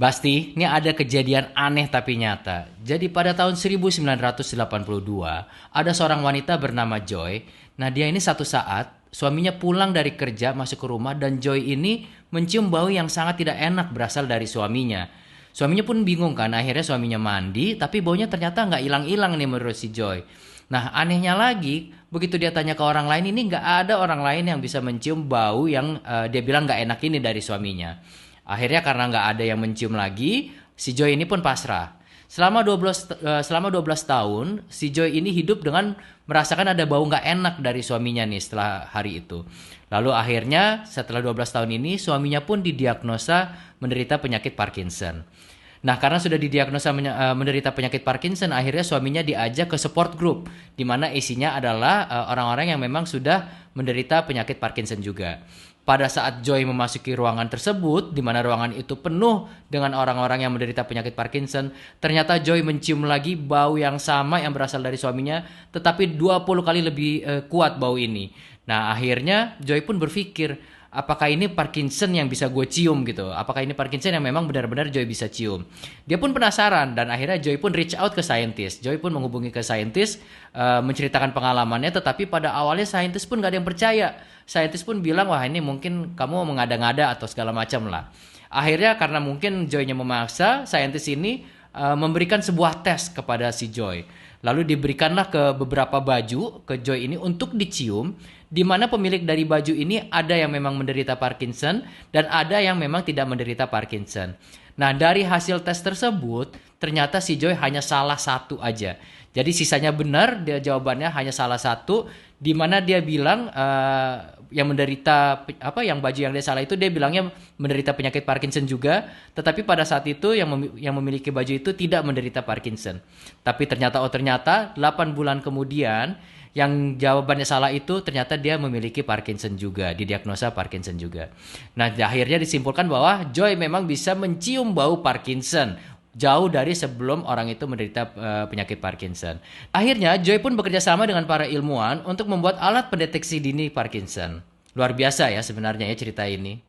Basti, ini ada kejadian aneh tapi nyata. Jadi pada tahun 1982, ada seorang wanita bernama Joy. Nah, dia ini satu saat suaminya pulang dari kerja masuk ke rumah dan Joy ini mencium bau yang sangat tidak enak berasal dari suaminya. Suaminya pun bingung kan, akhirnya suaminya mandi, tapi baunya ternyata nggak hilang-hilang nih menurut si Joy. Nah, anehnya lagi, begitu dia tanya ke orang lain, ini nggak ada orang lain yang bisa mencium bau yang dia bilang nggak enak ini dari suaminya. Akhirnya karena nggak ada yang mencium lagi, si Joy ini pun pasrah. Selama 12 tahun, si Joy ini hidup dengan merasakan ada bau nggak enak dari suaminya nih setelah hari itu. Lalu akhirnya setelah 12 tahun ini, suaminya pun didiagnosa menderita penyakit Parkinson. Nah, karena sudah didiagnosa menderita penyakit Parkinson, akhirnya suaminya diajak ke support group, di mana isinya adalah orang-orang yang memang sudah menderita penyakit Parkinson juga. Pada saat Joy memasuki ruangan tersebut, di mana ruangan itu penuh dengan orang-orang yang menderita penyakit Parkinson, ternyata Joy mencium lagi bau yang sama yang berasal dari suaminya, tetapi 20 kali lebih kuat bau ini. Nah, akhirnya Joy pun berpikir, apakah ini Parkinson yang bisa gue cium gitu? Apakah ini Parkinson yang memang benar-benar Joy bisa cium? Dia pun penasaran dan akhirnya Joy pun reach out ke scientist. Joy pun menghubungi ke scientist, menceritakan pengalamannya, tetapi pada awalnya scientist pun gak ada yang percaya. Scientist pun bilang, wah ini mungkin kamu mengada-ngada atau segala macam lah. Akhirnya karena mungkin Joy-nya memaksa, scientist ini memberikan sebuah tes kepada si Joy. Lalu diberikanlah ke beberapa baju ke Joy ini untuk dicium, di mana pemilik dari baju ini ada yang memang menderita Parkinson dan ada yang memang tidak menderita Parkinson. Nah, dari hasil tes tersebut, ternyata si Joy hanya salah satu aja. Jadi sisanya benar, dia jawabannya hanya salah satu, di mana dia bilang yang menderita yang baju yang dia salah itu dia bilangnya menderita penyakit Parkinson juga, tetapi pada saat itu yang memiliki baju itu tidak menderita Parkinson. Tapi ternyata 8 bulan kemudian yang jawabannya salah itu ternyata dia memiliki Parkinson juga, didiagnosa Parkinson juga. Nah, akhirnya disimpulkan bahwa Joy memang bisa mencium bau Parkinson jauh dari sebelum orang itu menderita penyakit Parkinson. Akhirnya Joy pun bekerja sama dengan para ilmuwan untuk membuat alat pendeteksi dini Parkinson. Luar biasa ya sebenarnya ya cerita ini.